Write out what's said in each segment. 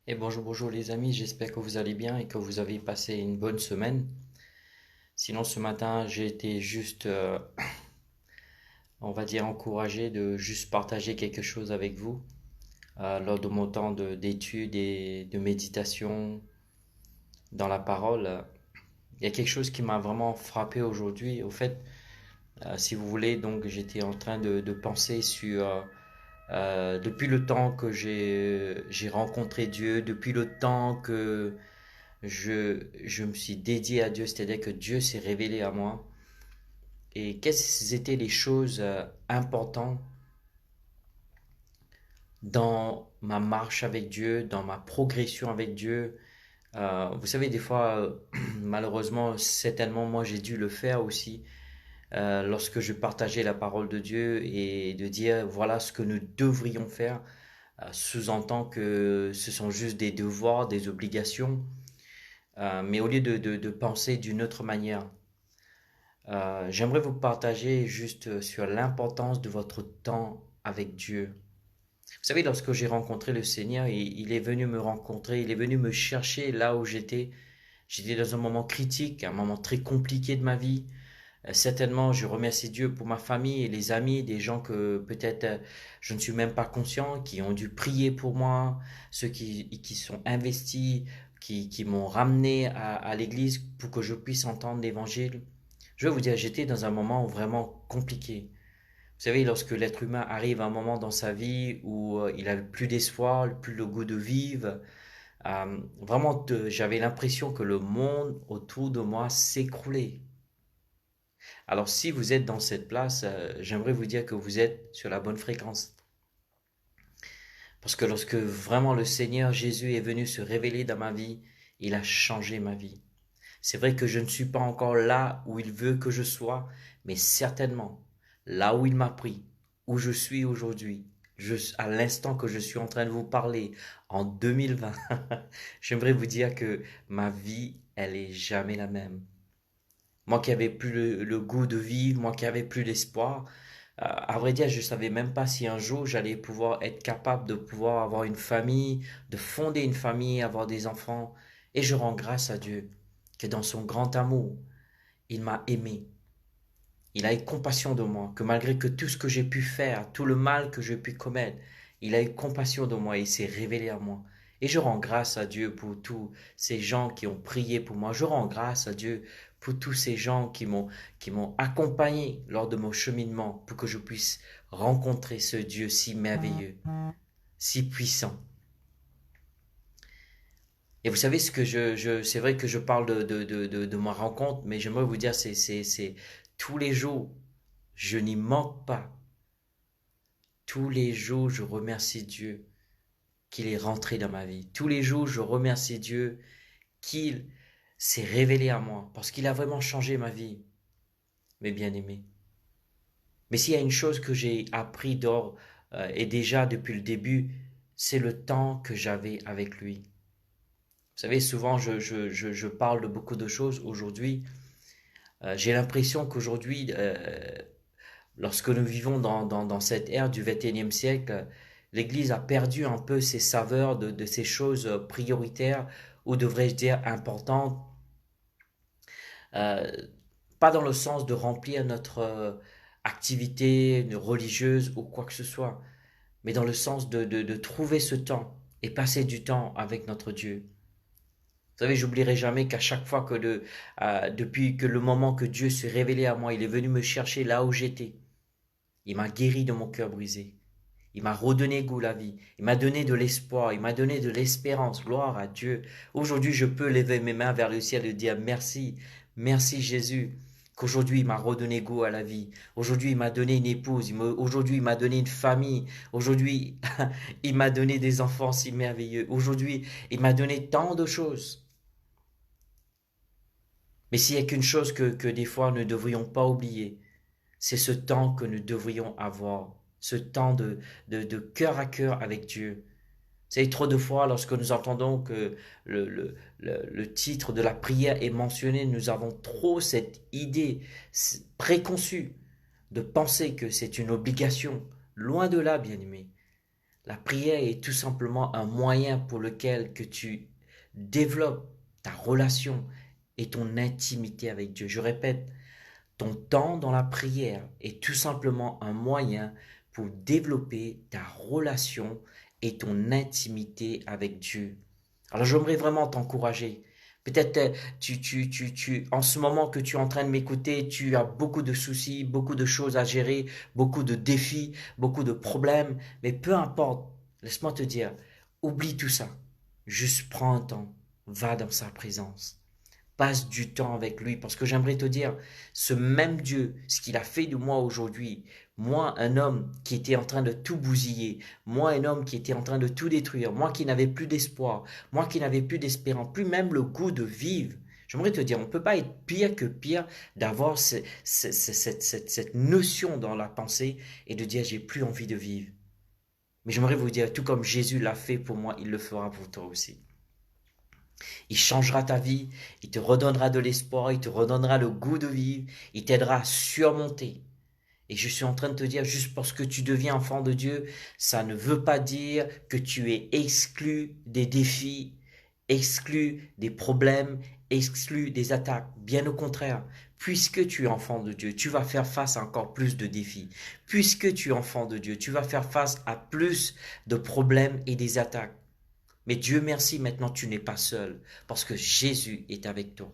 Et bonjour, bonjour les amis, j'espère que vous allez bien et que vous avez passé une bonne semaine. Sinon, ce matin, j'ai été juste, on va dire, encouragé de juste partager quelque chose avec vous lors de mon temps d'étude et de méditation dans la parole. Il y a quelque chose qui m'a vraiment frappé aujourd'hui. Au fait, si vous voulez, donc j'étais en train de penser sur depuis le temps que j'ai rencontré Dieu, depuis le temps que je me suis dédié à Dieu, c'est-à-dire que Dieu s'est révélé à moi. Et quelles étaient les choses importantes dans ma marche avec Dieu, dans ma progression avec Dieu. Vous savez, des fois, malheureusement, certainement, moi, j'ai dû le faire aussi lorsque je partageais la parole de Dieu et de dire, voilà ce que nous devrions faire, sous-entend que ce sont juste des devoirs, des obligations, mais au lieu de penser d'une autre manière. J'aimerais vous partager juste sur l'importance de votre temps avec Dieu. Vous savez, lorsque j'ai rencontré le Seigneur, il est venu me rencontrer, il est venu me chercher là où j'étais. J'étais dans un moment critique, un moment très compliqué de ma vie. Certainement, je remercie Dieu pour ma famille et les amis, des gens que peut-être je ne suis même pas conscient, qui ont dû prier pour moi, ceux qui sont investis, qui m'ont ramené à l'église pour que je puisse entendre l'évangile. Je vais vous dire, j'étais dans un moment vraiment compliqué. Vous savez, lorsque l'être humain arrive à un moment dans sa vie où il a plus d'espoir, plus le goût de vivre, vraiment, j'avais l'impression que le monde autour de moi s'écroulait. Alors, si vous êtes dans cette place, j'aimerais vous dire que vous êtes sur la bonne fréquence. Parce que lorsque vraiment le Seigneur Jésus est venu se révéler dans ma vie, il a changé ma vie. C'est vrai que je ne suis pas encore là où il veut que je sois, mais certainement là où il m'a pris, où je suis aujourd'hui, à l'instant que je suis en train de vous parler, en 2020, j'aimerais vous dire que ma vie, elle est jamais la même. Moi qui avais plus le goût de vivre, moi qui avais plus l'espoir, à vrai dire, je savais même pas si un jour j'allais pouvoir être capable de pouvoir avoir une famille, de fonder une famille, avoir des enfants. Et je rends grâce à Dieu que dans son grand amour, il m'a aimé. Il a eu compassion de moi, que malgré que tout ce que j'ai pu faire, tout le mal que j'ai pu commettre, il a eu compassion de moi et il s'est révélé à moi. Et je rends grâce à Dieu pour tous ces gens qui ont prié pour moi. Je rends grâce à Dieu pour tous ces gens qui m'ont accompagné lors de mon cheminement pour que je puisse rencontrer ce Dieu si merveilleux, si puissant. Et vous savez ce que c'est vrai que je parle de ma rencontre, mais j'aimerais vous dire, c'est tous les jours, je n'y manque pas. Tous les jours, je remercie Dieu qu'il est rentré dans ma vie. Tous les jours, je remercie Dieu qu'il s'est révélé à moi, parce qu'il a vraiment changé ma vie, mes bien-aimés. Mais s'il y a une chose que j'ai appris d'or et déjà depuis le début, c'est le temps que j'avais avec lui. Vous savez, souvent, je parle de beaucoup de choses aujourd'hui. J'ai l'impression qu'aujourd'hui, lorsque nous vivons dans cette ère du 21e siècle, l'Église a perdu un peu ses saveurs de ces choses prioritaires, ou devrais-je dire importantes, euh, pas dans le sens de remplir notre activité religieuse ou quoi que ce soit, mais dans le sens de trouver ce temps et passer du temps avec notre Dieu. Vous savez, j'oublierai jamais qu'à chaque fois depuis que le moment que Dieu s'est révélé à moi, il est venu me chercher là où j'étais. Il m'a guéri de mon cœur brisé. Il m'a redonné goût à la vie. Il m'a donné de l'espoir. Il m'a donné de l'espérance. Gloire à Dieu. Aujourd'hui, je peux lever mes mains vers le ciel et dire merci. Merci Jésus. Qu'aujourd'hui, il m'a redonné goût à la vie. Aujourd'hui, il m'a donné une épouse. Aujourd'hui, il m'a donné une famille. Aujourd'hui, il m'a donné des enfants si merveilleux. Aujourd'hui, il m'a donné tant de choses. Mais s'il y a qu'une chose que des fois nous ne devrions pas oublier, c'est ce temps que nous devrions avoir, ce temps de cœur à cœur avec Dieu. C'est trop de fois, lorsque nous entendons que le titre de la prière est mentionné, nous avons trop cette idée préconçue de penser que c'est une obligation. Loin de là, bien-aimé. La prière est tout simplement un moyen pour lequel que tu développes ta relation et ton intimité avec Dieu. Je répète, ton temps dans la prière est tout simplement un moyen pour développer ta relation et ton intimité avec Dieu. Alors j'aimerais vraiment t'encourager. Peut-être en ce moment que tu es en train de m'écouter, tu as beaucoup de soucis, beaucoup de choses à gérer, beaucoup de défis, beaucoup de problèmes, mais peu importe, laisse-moi te dire, oublie tout ça. Juste prends un temps, va dans sa présence. Passe du temps avec lui parce que j'aimerais te dire, ce même Dieu, ce qu'il a fait de moi aujourd'hui, moi un homme qui était en train de tout bousiller, moi un homme qui était en train de tout détruire, moi qui n'avais plus d'espoir, moi qui n'avais plus d'espérance, plus même le goût de vivre. J'aimerais te dire, on ne peut pas être pire que pire d'avoir cette notion dans la pensée et de dire j'ai plus envie de vivre. Mais j'aimerais vous dire, tout comme Jésus l'a fait pour moi, il le fera pour toi aussi. Il changera ta vie, il te redonnera de l'espoir, il te redonnera le goût de vivre, il t'aidera à surmonter. Et je suis en train de te dire, juste parce que tu deviens enfant de Dieu, ça ne veut pas dire que tu es exclu des défis, exclu des problèmes, exclu des attaques. Bien au contraire, puisque tu es enfant de Dieu, tu vas faire face à encore plus de défis. Puisque tu es enfant de Dieu, tu vas faire face à plus de problèmes et des attaques. Mais Dieu merci, maintenant tu n'es pas seul, parce que Jésus est avec toi.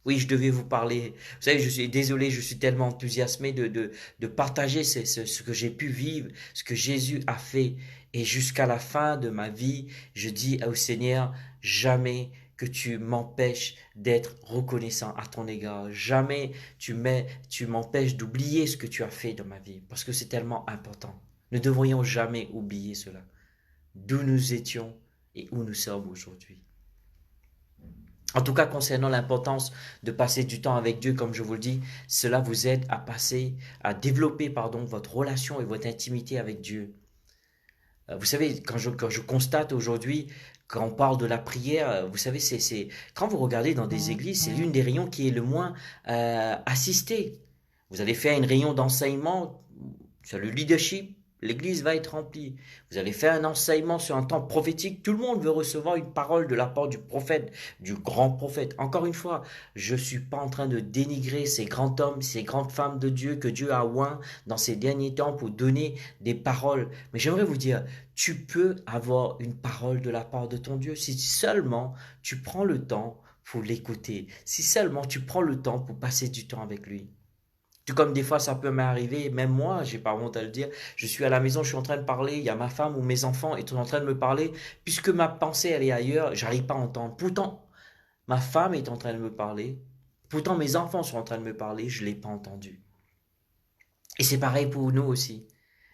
Oui, je devais vous parler. Vous savez, je suis désolé, je suis tellement enthousiasmé de partager ce que j'ai pu vivre, ce que Jésus a fait. Et jusqu'à la fin de ma vie, je dis au Seigneur, jamais que tu m'empêches d'être reconnaissant à ton égard. Jamais tu m'empêches d'oublier ce que tu as fait dans ma vie, parce que c'est tellement important. Ne devrions jamais oublier cela, d'où nous étions et où nous sommes aujourd'hui. En tout cas, concernant l'importance de passer du temps avec Dieu, comme je vous le dis, cela vous aide à développer, pardon, votre relation et votre intimité avec Dieu. Vous savez, quand je constate aujourd'hui, quand on parle de la prière, vous savez, quand vous regardez dans des églises, c'est l'une des réunions qui est le moins assistée. Vous allez faire une réunion d'enseignement sur le leadership, l'église va être remplie. Vous allez faire un enseignement sur un temps prophétique, tout le monde veut recevoir une parole de la part du prophète, du grand prophète. Encore une fois, je ne suis pas en train de dénigrer ces grands hommes, ces grandes femmes de Dieu que Dieu a oint dans ces derniers temps pour donner des paroles. Mais j'aimerais vous dire, tu peux avoir une parole de la part de ton Dieu si seulement tu prends le temps pour l'écouter, si seulement tu prends le temps pour passer du temps avec lui. Tout comme des fois ça peut m'arriver, même moi, j'ai pas honte à le dire, je suis à la maison, je suis en train de parler, il y a ma femme ou mes enfants et sont en train de me parler, puisque ma pensée elle est ailleurs, j'arrive pas à entendre. Pourtant, ma femme est en train de me parler, pourtant mes enfants sont en train de me parler, je l'ai pas entendu. Et c'est pareil pour nous aussi.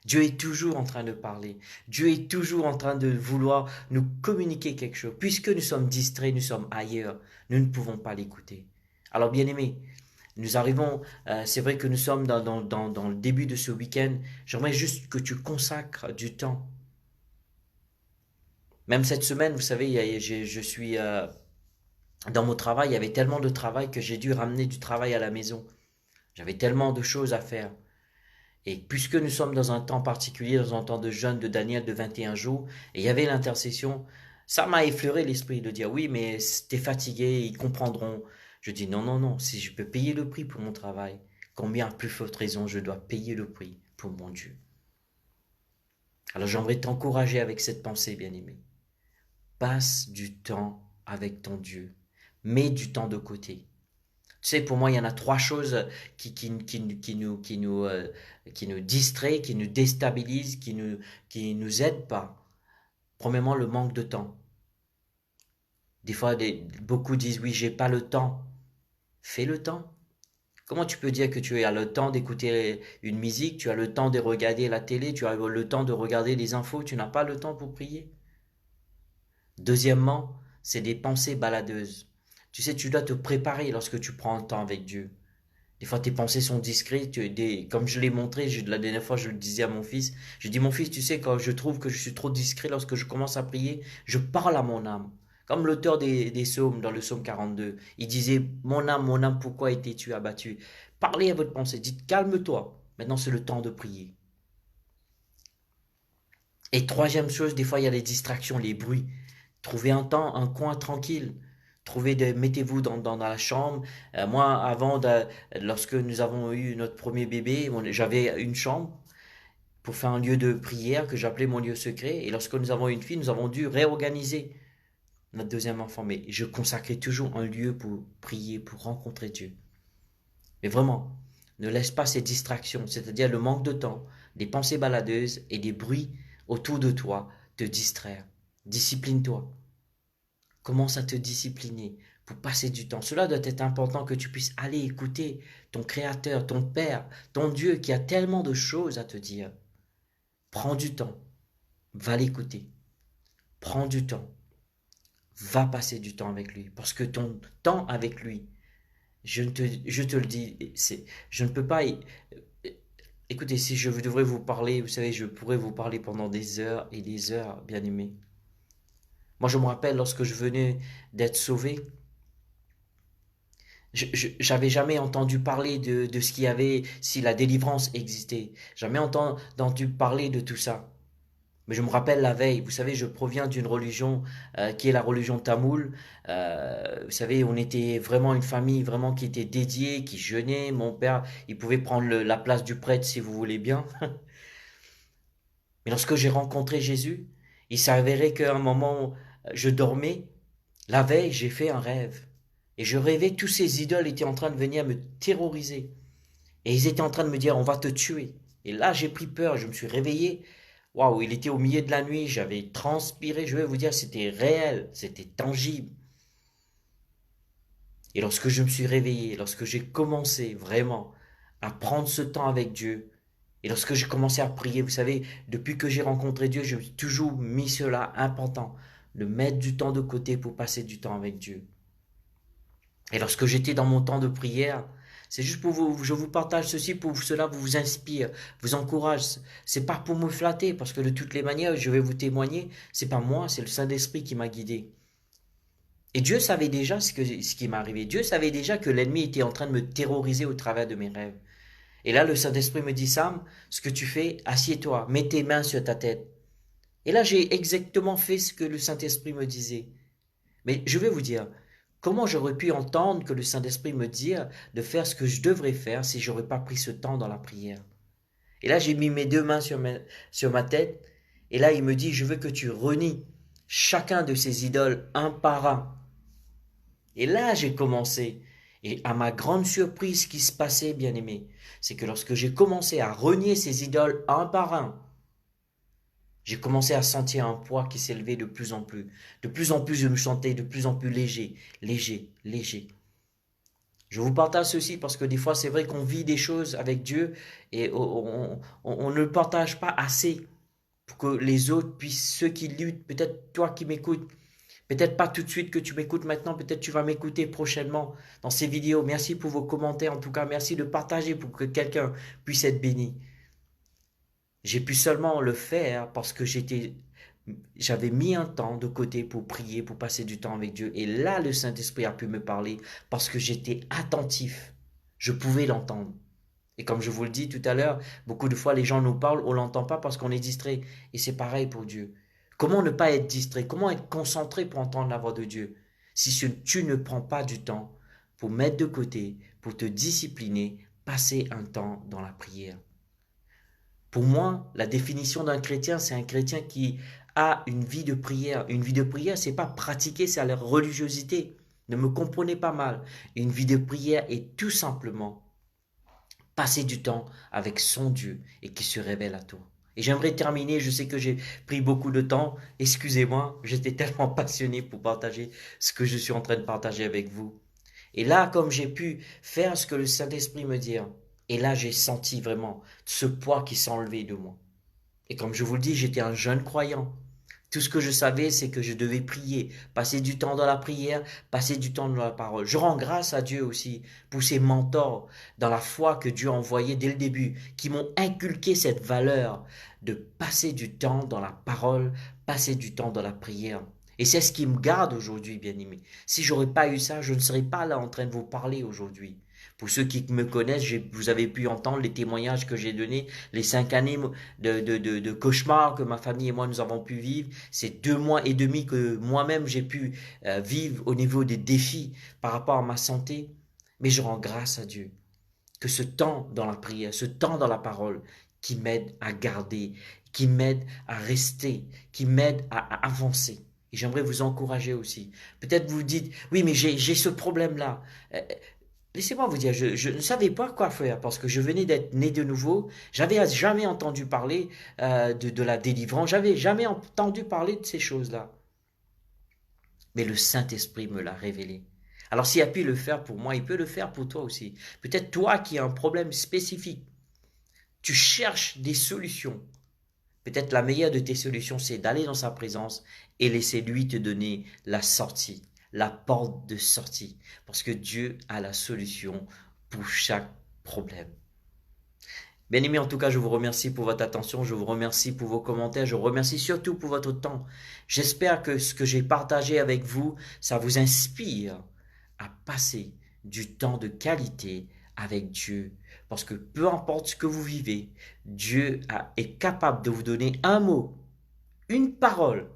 Dieu est toujours en train de parler. Dieu est toujours en train de vouloir nous communiquer quelque chose. Puisque nous sommes distraits, nous sommes ailleurs, nous ne pouvons pas l'écouter. Alors bien aimé, nous arrivons, c'est vrai que nous sommes dans le début de ce week-end. J'aimerais juste que tu consacres du temps. Même cette semaine, vous savez, je suis dans mon travail, il y avait tellement de travail que j'ai dû ramener du travail à la maison. J'avais tellement de choses à faire. Et puisque nous sommes dans un temps particulier, dans un temps de jeûne de Daniel de 21 jours, et il y avait l'intercession, ça m'a effleuré l'esprit de dire oui, mais t'es fatigué, ils comprendront. Je dis non, non, non, si je peux payer le prix pour mon travail, combien à plus forte raison je dois payer le prix pour mon Dieu. Alors j'aimerais t'encourager avec cette pensée, bien-aimé. Passe du temps avec ton Dieu. Mets du temps de côté. Tu sais, pour moi, il y en a trois choses qui nous distraient, qui nous déstabilisent, qui nous aident pas. Premièrement, le manque de temps. Des fois, beaucoup disent, oui, j'ai pas le temps. Fais le temps. Comment tu peux dire que tu as le temps d'écouter une musique, tu as le temps de regarder la télé, tu as le temps de regarder les infos, tu n'as pas le temps pour prier? Deuxièmement, c'est des pensées baladeuses. Tu sais, tu dois te préparer lorsque tu prends un temps avec Dieu. Des fois, tes pensées sont discrètes. Comme je l'ai montré, la dernière fois, je le disais à mon fils. Je dis, mon fils, tu sais, quand je trouve que je suis trop discret lorsque je commence à prier, je parle à mon âme. Comme l'auteur des psaumes dans le psaume 42. Il disait, mon âme, pourquoi étais-tu abattu? Parlez à votre pensée. Dites, calme-toi. Maintenant, c'est le temps de prier. Et troisième chose, des fois, il y a les distractions, les bruits. Trouvez un temps, un coin tranquille. Mettez-vous dans la chambre. Moi, lorsque nous avons eu notre premier bébé, j'avais une chambre pour faire un lieu de prière que j'appelais mon lieu secret. Et lorsque nous avons une fille, nous avons dû réorganiser notre deuxième enfant. Mais je consacrais toujours un lieu pour prier, pour rencontrer Dieu. Mais vraiment, ne laisse pas ces distractions, c'est-à-dire le manque de temps, des pensées baladeuses et des bruits autour de toi te distraire. Discipline-toi. Commence à te discipliner pour passer du temps. Cela doit être important que tu puisses aller écouter ton Créateur, ton Père, ton Dieu qui a tellement de choses à te dire. Prends du temps, va l'écouter. Prends du temps, va passer du temps avec lui. Parce que ton temps avec lui, je te le dis, je ne peux pas. Écoutez, si je devrais vous parler, vous savez, je pourrais vous parler pendant des heures et des heures, bien aimé. Moi, je me rappelle lorsque je venais d'être sauvé, j'avais jamais entendu parler de ce qu'il y avait, si la délivrance existait. Jamais entendu parler de tout ça. Mais je me rappelle la veille, vous savez, je proviens d'une religion qui est la religion tamoule. Vous savez, on était vraiment une famille vraiment qui était dédiée, qui jeûnait. Mon père, il pouvait prendre la place du prêtre si vous voulez bien. Mais lorsque j'ai rencontré Jésus, il s'avérait qu'à un moment, je dormais. La veille, j'ai fait un rêve. Et je rêvais, tous ces idoles étaient en train de venir me terroriser. Et ils étaient en train de me dire, on va te tuer. Et là, j'ai pris peur, je me suis réveillé. Waouh, il était au milieu de la nuit, j'avais transpiré, je vais vous dire, c'était réel, c'était tangible. Et lorsque je me suis réveillé, lorsque j'ai commencé vraiment à prendre ce temps avec Dieu, et lorsque j'ai commencé à prier, vous savez, depuis que j'ai rencontré Dieu, je me suis toujours mis cela important, de mettre du temps de côté pour passer du temps avec Dieu. Et lorsque j'étais dans mon temps de prière, c'est juste pour vous, je vous partage ceci pour que cela vous inspire, vous encourage. C'est pas pour me flatter, parce que de toutes les manières, je vais vous témoigner, c'est pas moi, c'est le Saint-Esprit qui m'a guidé. Et Dieu savait déjà ce qui m'arrivait. Dieu savait déjà que l'ennemi était en train de me terroriser au travers de mes rêves. Et là, le Saint-Esprit me dit, Sam, ce que tu fais, assieds-toi, mets tes mains sur ta tête. Et là, j'ai exactement fait ce que le Saint-Esprit me disait. Mais je vais vous dire, comment j'aurais pu entendre que le Saint-Esprit me dise de faire ce que je devrais faire si j'aurais pas pris ce temps dans la prière? Et là, j'ai mis mes deux mains sur ma tête. Et là, il me dit, je veux que tu renies chacun de ces idoles un par un. Et là, j'ai commencé. Et à ma grande surprise, ce qui se passait, bien aimé, c'est que lorsque j'ai commencé à renier ces idoles un par un, j'ai commencé à sentir un poids qui s'élevait de plus en plus. De plus en plus, je me sentais de plus en plus léger, léger, léger. Je vous partage ceci parce que des fois, c'est vrai qu'on vit des choses avec Dieu et on ne le partage pas assez pour que les autres puissent, ceux qui luttent, peut-être toi qui m'écoutes, peut-être pas tout de suite que tu m'écoutes maintenant, peut-être tu vas m'écouter prochainement dans ces vidéos. Merci pour vos commentaires, en tout cas, merci de partager pour que quelqu'un puisse être béni. J'ai pu seulement le faire parce que j'avais mis un temps de côté pour prier, pour passer du temps avec Dieu. Et là, le Saint-Esprit a pu me parler parce que j'étais attentif. Je pouvais l'entendre. Et comme je vous le dis tout à l'heure, beaucoup de fois les gens nous parlent, on l'entend pas parce qu'on est distrait. Et c'est pareil pour Dieu. Comment ne pas être distrait? Comment être concentré pour entendre la voix de Dieu? Si tu ne prends pas du temps pour mettre de côté, pour te discipliner, passer un temps dans la prière. Pour moi, la définition d'un chrétien, c'est un chrétien qui a une vie de prière. Une vie de prière, c'est pas pratiquer sa religiosité. Ne me comprenez pas mal. Une vie de prière est tout simplement passer du temps avec son Dieu et qui se révèle à toi. Et j'aimerais terminer, je sais que j'ai pris beaucoup de temps, excusez-moi, j'étais tellement passionné pour partager ce que je suis en train de partager avec vous. Et là, comme j'ai pu faire ce que le Saint-Esprit me dit, et là j'ai senti vraiment ce poids qui s'est enlevé de moi. Et comme je vous le dis, j'étais un jeune croyant. Tout ce que je savais, c'est que je devais prier, passer du temps dans la prière, passer du temps dans la parole. Je rends grâce à Dieu aussi pour ces mentors dans la foi que Dieu a envoyé dès le début, qui m'ont inculqué cette valeur de passer du temps dans la parole, passer du temps dans la prière. Et c'est ce qui me garde aujourd'hui, bien-aimé. Si j'aurais pas eu ça, je ne serais pas là en train de vous parler aujourd'hui. Pour ceux qui me connaissent, vous avez pu entendre les témoignages que j'ai donnés, les 5 années de cauchemars que ma famille et moi nous avons pu vivre, ces 2 mois et demi que moi-même j'ai pu vivre au niveau des défis par rapport à ma santé. Mais je rends grâce à Dieu que ce temps dans la prière, ce temps dans la parole, qui m'aide à garder, qui m'aide à rester, qui m'aide à avancer. Et j'aimerais vous encourager aussi. Peut-être vous dites, oui, mais j'ai ce problème-là. Laissez-moi vous dire, je ne savais pas quoi faire parce que je venais d'être né de nouveau. J'avais jamais entendu parler de la délivrance. J'avais jamais entendu parler de ces choses-là. Mais le Saint-Esprit me l'a révélé. Alors s'il a pu le faire pour moi, il peut le faire pour toi aussi. Peut-être toi qui as un problème spécifique, tu cherches des solutions. Peut-être la meilleure de tes solutions, c'est d'aller dans sa présence et laisser lui te donner la sortie, la porte de sortie. Parce que Dieu a la solution pour chaque problème. Bien aimé, en tout cas, je vous remercie pour votre attention, je vous remercie pour vos commentaires, je vous remercie surtout pour votre temps. J'espère que ce que j'ai partagé avec vous, ça vous inspire à passer du temps de qualité avec Dieu. Parce que peu importe ce que vous vivez, est capable de vous donner un mot, une parole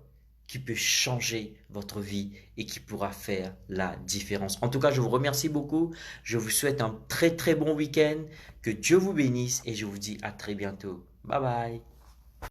qui peut changer votre vie et qui pourra faire la différence. En tout cas, je vous remercie beaucoup. Je vous souhaite un très très bon week-end. Que Dieu vous bénisse et je vous dis à très bientôt. Bye bye.